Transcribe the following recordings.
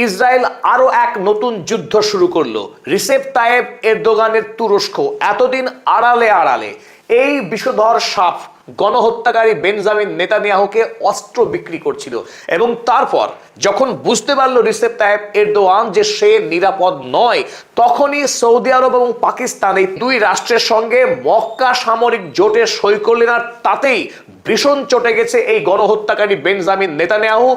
Israel আরো এক নতুন যুদ্ধ শুরু করলো। রিসেপ তাইয়েপ এরদোগানের তুরস্ক এতদিন আড়ালে আড়ালে এই বিষধর সাপ গণহত্যাকারী বেঞ্জামিন নেতানিয়াহুকে অস্ত্র বিক্রি করছিল, এবং তারপর যখন বুঝতে পারলো রিসেপ তাইয়েপ এরদোয়ান যে সে নিরাপদ নয়, তখনই সৌদি আরব এবং পাকিস্তান এই দুই রাষ্ট্রের সঙ্গে মক্কা সামরিক জোটে সই করলেন। আর তাতেই ভীষণ চটে গেছে এই গণহত্যাকারী বেঞ্জামিন নেতানিয়াহু।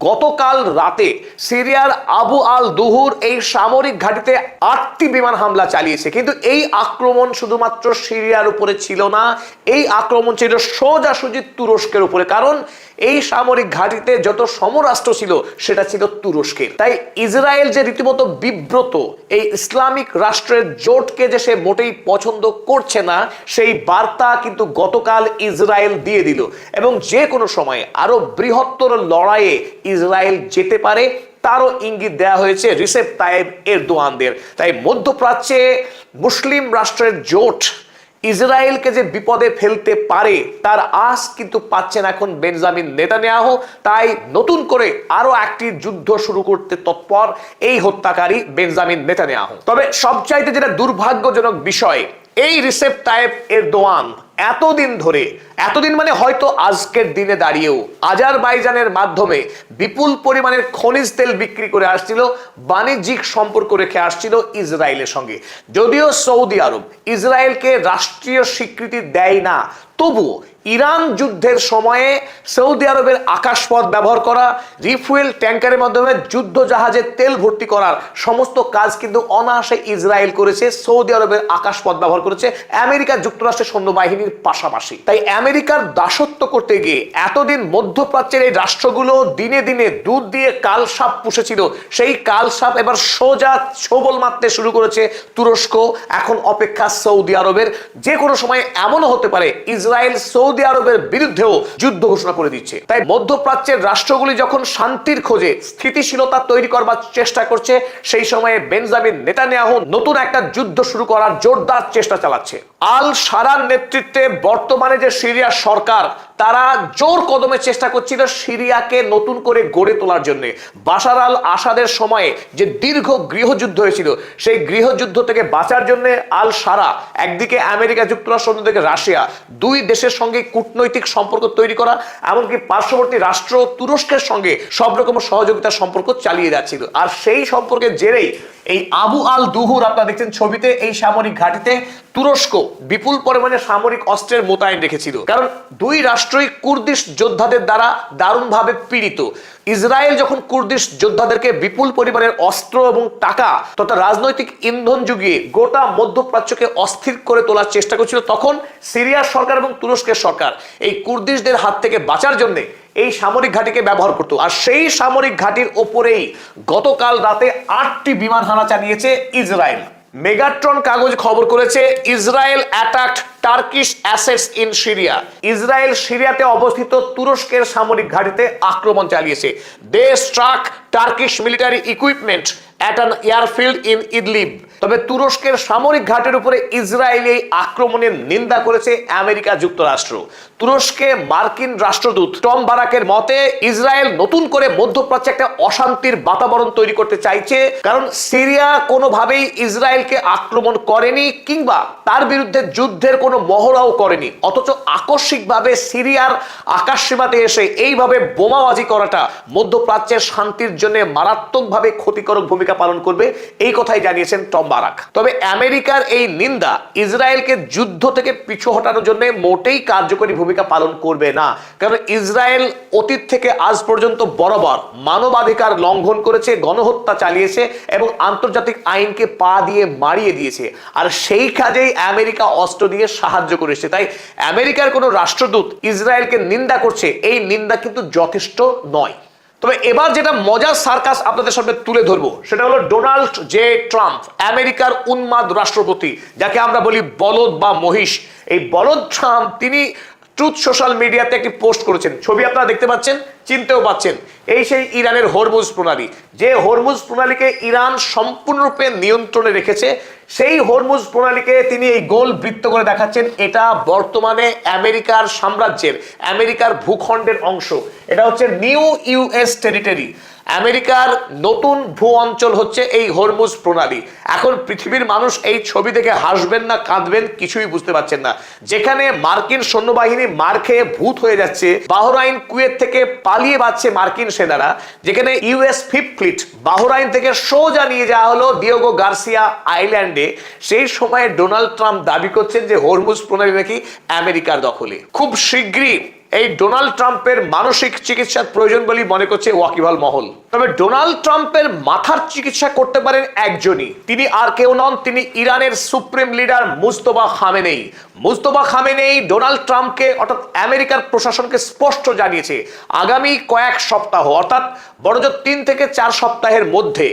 গতকাল রাতে সিরিয়ার আবু আল দুহুর এই সামরিক ঘাঁটিতে 8টি বিমান হামলা চালিয়েছে। কিন্তু এই আক্রমণ শুধুমাত্র সিরিয়ার উপরে ছিল না, এই আক্রমণ ছিল সোজাসুজি তুরস্কের উপরে। কারণ এই সামরিক ঘাঁটিতে যত সমরাষ্ট্র ছিল সেটা ছিল তুরস্কের। তাই ইসরায়েল যে রীতিমতো বিব্রত, এই ইসলামিক রাষ্ট্রের জোটকে যে সে মোটেই পছন্দ করছে না, সেই বার্তা কিন্তু গতকাল ইসরায়েল দিয়ে দিল। এবং যে কোনো সময় আরো বৃহত্তর লড়াইয়ে ইসরায়েল যেতে পারে তারও ইঙ্গিত দেওয়া হয়েছে রিসেপ তাইয়েপ এরদোয়ানদের। তাই মধ্যপ্রাচ্যে মুসলিম রাষ্ট্রের জোট ইসরায়েলকে যে বিপদে ফেলতে পারে তার আশ কিন্তু পাচ্ছেন এখন বেঞ্জামিন নেতানিয়াহু। তাই নতুন করে আরো একটি যুদ্ধ শুরু করতে তৎপর এই হত্যাকারী বেঞ্জামিন নেতানিয়াহু। তবে সবচাইতে যেটা দুর্ভাগ্যজনক বিষয়, এই রিসেপ তাইয়েপ এরদোয়ান এতদিন মানে হয়তো আজকের দিনে দাঁড়িয়েও আজারবাইজানের মাধ্যমে বিপুল পরিমাণের খনিজ তেল বিক্রি করে আসছিল, বাণিজ্যিক সম্পর্ক রেখে আসছিল ইসরায়েলের সঙ্গে। যদিও সৌদি আরব ইসরায়েলকে রাষ্ট্রীয় স্বীকৃতি দেয় না, তবুও ইরান যুদ্ধের সময়ে সৌদি আরবের আকাশপথ ব্যবহার করা, রিফুয়েল ট্যাঙ্কারের মাধ্যমে যুদ্ধ জাহাজে তেল ভর্তি করার সমস্ত কাজ কিন্তু অনায়াসে ইসরায়েল করেছে। সৌদি আরবের আকাশপথ ব্যবহার করেছে আমেরিকা যুক্তরাষ্ট্রের সৈন্যবাহিনীর পাশাপাশি। তাই আমেরিকার দাসত্ব করতে গিয়ে এতদিন মধ্যপ্রাচ্যের এই রাষ্ট্রগুলো দিনে দিনে দুধ দিয়ে কালসাপ পুষেছিল, সেই কালসাপ এবার সোজা ছোবল মারতে শুরু করেছে তুরস্ক। এখন অপেক্ষা সৌদি আরবের। যে কোনো সময় এমনও হতে পারে ইসরায়েল সৌদি আরবের বিরুদ্ধেও যুদ্ধ ঘোষণা করে দিচ্ছে। তাই মধ্যপ্রাচ্যের রাষ্ট্রগুলি যখন শান্তির খোঁজে স্থিতিশীলতা তৈরি করবার চেষ্টা করছে, সেই সময়ে বেঞ্জামিন নেতানিয়াহু নতুন একটা যুদ্ধ শুরু করার জোরদার চেষ্টা চালাচ্ছে। আল শারার নেতৃত্বে বর্তমানে যে সিরিয়া সরকার, তারা জোর কদমে চেষ্টা করছিল সিরিয়াকে নতুন করে গড়ে তোলার জন্য। বাশার আল আসাদের সময়ে যে দীর্ঘ গৃহযুদ্ধ হয়েছিল, সেই গৃহযুদ্ধ থেকে বাঁচার জন্য আল শারা একদিকে আমেরিকা যুক্তরাষ্ট্র, অন্যদিকে রাশিয়া, দুই দেশের সঙ্গে কূটনৈতিক সম্পর্ক তৈরি করা, এমনকি পার্শ্ববর্তী রাষ্ট্র তুরস্কের সঙ্গে সব রকম সহযোগিতার সম্পর্ক চালিয়ে যাচ্ছিল। আর সেই সম্পর্কের জেরেই এই আবু আল দুহুর, আপনারা দেখছেন ছবিতে, এই সামরিক ঘাঁটিতে তুরস্ক বিপুল পরিমাণে সামরিক অস্ত্রের মোতায়েন রেখেছিল। কারণ দুই রাষ্ট্রই কুর্দিশ যোদ্ধাদের দ্বারা দারুণভাবে পীড়িত। ইসরায়েল যখন কুর্দিশ যোদ্ধাদেরকে বিপুল পরিমাণের অস্ত্র এবং টাকা তথা রাজনৈতিক ইন্ধন যুগিয়ে গোটা মধ্যপ্রাচ্যকে অস্থির করে তোলার চেষ্টা করছিল, তখন সিরিয়ার সরকার এবং তুরস্কের সরকার এই কুর্দিশদের হাত থেকে বাঁচার জন্য এই সামরিক ঘাঁটিকে ব্যবহার করত। আর সেই সামরিক ঘাঁটির ওপরেই গতকাল রাতে 8টি বিমান হামলা চালিয়েছে ইসরায়েল। মেগাট্রন কাগজ খবর করেছে, Israel attacked Turkish assets in Syria. Israel সিরিয়াতে অবস্থিত তুরস্কের সামরিক ঘাঁটিতে আক্রমণ চালিয়েছে। They struck Turkish military equipment at an airfield in Idlib. তবে তুরস্কের সামরিক ঘাটের উপরে ইসরায়েলি আক্রমণের নিন্দা করেছে আমেরিকা যুক্তরাষ্ট্র। তুরস্কে মার্কিন রাষ্ট্রদূত টম বারাকের মতে, ইসরায়েল নতুন করে মধ্যপ্রাচ্যে একটা অশান্তির বাতাবরণ তৈরি করতে চাইছে। কারণ সিরিয়া কোনোভাবেই ইসরায়েলকে আক্রমণ করেনি কিংবা তার বিরুদ্ধে যুদ্ধের কোনো মহড়াও করেনি, অথচ আকস্মিকভাবে সিরিয়ার আকাশসীমাতে এসে এইভাবে বোমাবাজি করাটা মধ্যপ্রাচ্যের শান্তির জন্য মারাত্মকভাবে ক্ষতিকারক ভূমিকা পালন করবে, এই কথাই জানিয়েছেন টম বারাক। তবে আমেরিকার এই নিন্দা ইসরায়েলকে যুদ্ধ থেকে পিছু হটানোর জন্য মোটেই কার্যকরী ভূমিকা পালন করবে না। কারণ ইসরায়েল অতীত থেকে আজ পর্যন্ত বরাবর মানবাধিকার লঙ্ঘন করেছে, গণহত্যা চালিয়েছে এবং আন্তর্জাতিক আইনকে পা দিয়ে মারিয়ে দিয়েছে। আর সেই কাজেই আমেরিকা অস্ত্র দিয়ে সাহায্য করেছে। তাই আমেরিকার কোনো রাষ্ট্রদূত ইসরায়েলকে নিন্দা করছে, এই নিন্দা কিন্তু যথেষ্ট নয়। তবে এবার যেটা মজার সার্কাস আপনাদের সামনে তুলে ধরবো, সেটা হলো ডোনাল্ড জে ট্রাম্প, আমেরিকার উন্মাদ রাষ্ট্রপতি, যাকে আমরা বলি বলদ বা মহিষ। এই বলদ ট্রাম্প তিনি ট্রুথ সোশ্যাল মিডিয়াতে একটি পোস্ট করেছেন, ছবি আপনারা দেখতে পাচ্ছেন, চিনতেও পাচ্ছেন। এই সেই ইরানের হরমুজ প্রণালী, যে হরমুজ প্রণালীকে ইরান সম্পূর্ণরূপে নিয়ন্ত্রণে রেখেছে, সেই হরমুজ প্রণালীকে তিনি এই গোল বৃত্ত করে দেখাচ্ছেন। এটা বর্তমানে আমেরিকার সাম্রাজ্যের, আমেরিকার ভূখণ্ডের অংশ। এটা হচ্ছে নিউ ইউএস টেরিটরি। আমেরিকার নতুন ভূ অঞ্চল হচ্ছে এই হরমুজ প্রণালী। এখন পৃথিবীর মানুষ এই ছবি দেখে হাসবেন না কাঁদবেন কিছুই বুঝতে পারছেন না। যেখানে মার্কিন সৈন্যবাহিনী মার খেয়ে ভূত হয়ে যাচ্ছে, বাহরাইন কুয়েত থেকে পালিয়ে বাঁচছে মার্কিন সেনারা, যেখানে ইউএস ফিফথ ফ্লিট বাহরাইন থেকে সোজা নিয়ে যাওয়া হলো ডিয়েগো গার্সিয়া আইল্যান্ডে, সেই সময়ে ডোনাল্ড ট্রাম্প দাবি করছেন যে হরমুজ প্রণালী নাকি আমেরিকার দখলে। খুব শীঘ্রই এই ডোনাল্ড ট্রাম্পের মানসিক চিকিৎসার প্রয়োজন বলে মনে করছে ওয়াকিবহাল মহল। তবে ডোনাল্ড ট্রাম্পের মাথার চিকিৎসা করতে পারেন একজনই, তিনি আর কেউ নন, তিনি ইরানের supreme leader Mujtaba Khamenei. Mujtaba Khamenei Donald ট্রাম্পকে অর্থাৎ আমেরিকার প্রশাসনকে স্পষ্ট জানিয়েছে আগামী কয়েক সপ্তাহ অর্থাৎ বড়জোর 3 থেকে 4 সপ্তাহের মধ্যে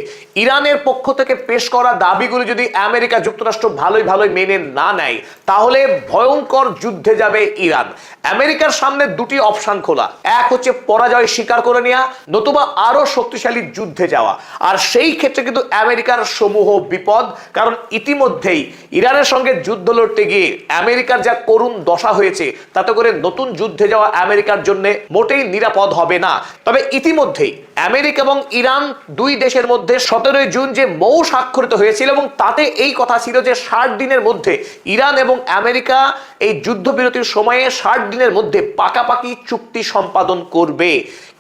ইরানের পক্ষ থেকে পেশ করা দাবিগুলি যদি আমেরিকা যুক্তরাষ্ট্র ভালোই মেনে না নেয় তাহলে ভয়ঙ্কর যুদ্ধে যাবে ইরান। আমেরিকার সামনে দুটি অপশন খোলা, এক হচ্ছে পরাজয় স্বীকার করে নেওয়া, নতুবা আরো শক্তিশালী যুদ্ধে যাওয়া। আর সেই ক্ষেত্রে কিন্তু আমেরিকার সমূহ বিপদ, কারণ ইতিমধ্যেই ইরানের সঙ্গে যুদ্ধ লড়তে গিয়ে আমেরিকার যা করুণ দশা হয়েছে তাতে করে নতুন যুদ্ধে যাওয়া আমেরিকার জন্য মোটেই নিরাপদ হবে না। তবে ইতিমধ্যেই আমেরিকা এবং ইরান দুই দেশের মধ্যে 17 জুন যে মৌ স্বাক্ষরিত হয়েছিল এবং তাতে এই কথা ছিল যে 60 দিনের মধ্যে ইরান এবং আমেরিকা এই যুদ্ধবিরতির সময়ে 60 দিনের মধ্যে পাকাপাকি চুক্তি সম্পাদন করবে।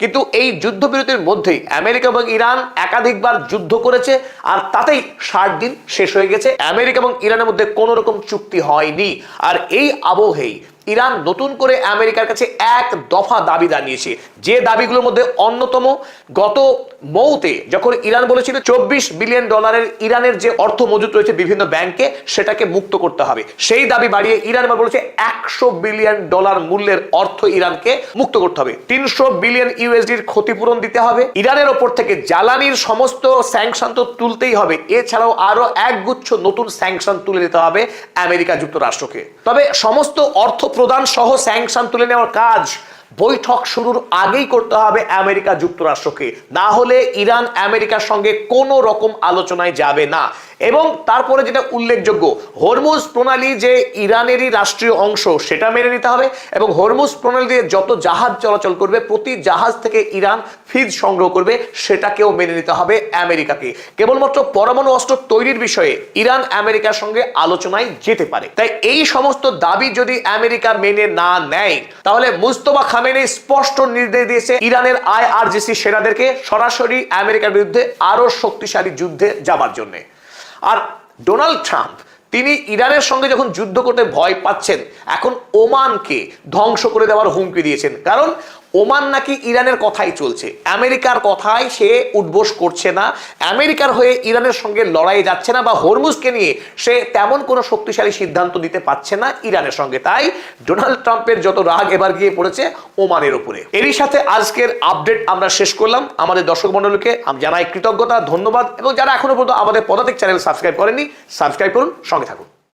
কিন্তু এই যুদ্ধবিরতির মধ্যেই আমেরিকা এবং ইরান একাধিকবার যুদ্ধ করেছে আর তাতেই 60 দিন শেষ হয়ে গেছে, আমেরিকা এবং ইরানের মধ্যে কোনো রকম চুক্তি হয়নি। আর এই আবহেই ইরান নতুন করে আমেরিকার কাছে এক দফা দাবি জানিয়েছে, যে দাবিগুলোর মধ্যে অন্যতম গত মৌতে যখন ইরান বলেছিল 24 বিলিয়ন ডলারের ইরানের যে অর্থ মজুদ রয়েছে বিভিন্ন ব্যাংকে সেটাকে মুক্ত করতে হবে, সেই দাবি বাড়িয়ে ইরান এবার বলেছে 100 বিলিয়ন ডলার মূল্যের অর্থ ইরানকে মুক্ত করতে হবে, 300 বিলিয়ন ইউএসডির ক্ষতিপূরণ দিতে হবে, ইরানের ওপর থেকে জ্বালানির সমস্ত স্যাংশন তো তুলতেই হবে, এছাড়াও আরো একগুচ্ছ নতুন স্যাংশন তুলে দিতে হবে আমেরিকা যুক্তরাষ্ট্রকে। তবে সমস্ত অর্থ প্রদান সহ স্যাংশন তুলে নেওয়ার কাজ বৈঠক শুরুর আগেই করতে হবে আমেরিকা যুক্তরাষ্ট্রকে, না হলে ইরান আমেরিকার সঙ্গে কোনো রকম আলোচনায় যাবে না। এবং তারপরে যেটা উল্লেখযোগ্য, হরমুজ প্রণালী যে ইরানেরই রাষ্ট্রীয় অংশ সেটা মেনে নিতে হবে এবং হরমুজ প্রণালী দিয়ে যত জাহাজ চলাচল করবে প্রতি জাহাজ থেকে ইরান ফিজ সংগ্রহ করবে সেটাকেও মেনে নিতে হবে আমেরিকাকে। কেবলমাত্র পরমাণু অস্ত্র তৈরির বিষয়ে ইরান আমেরিকার সঙ্গে আলোচনায় যেতে পারে। তাই এই সমস্ত দাবি যদি আমেরিকা মেনে না নেয় তাহলে মুজতবা খামেনেই স্পষ্ট নির্দেশ দিয়েছে ইরানের আইআরজিসি সেনাদেরকে সরাসরি আমেরিকার বিরুদ্ধে আরো শক্তিশালী যুদ্ধে যাবার জন্য। আর ডোনাল্ড ট্রাম্প তিনি ইরানের সঙ্গে যখন যুদ্ধ করতে ভয় পাচ্ছেন এখন ওমানকে ধ্বংস করে দেওয়ার হুমকি দিয়েছেন, কারণ ওমান নাকি ইরানের কথাই চলছে, আমেরিকার কথাই সে উদ্বোস করছে না, আমেরিকার হয়ে ইরানের সঙ্গে লড়াই যাচ্ছে না বা হরমুজকে নিয়ে সে তেমন কোনো শক্তিশালী সিদ্ধান্ত নিতে পারছে না ইরানের সঙ্গে। তাই ডোনাল্ড ট্রাম্পের যত রাগ এবার গিয়ে পড়েছে ওমানের উপরে। এরই সাথে আজকের আপডেট আমরা শেষ করলাম। আমাদের দর্শক মণ্ডলীকে জানাই কৃতজ্ঞতা, ধন্যবাদ এবং যারা এখনো পর্যন্ত আমাদের পদাতিক চ্যানেল সাবস্ক্রাইব করেননি সাবস্ক্রাইব করুন, সঙ্গে থাকুন।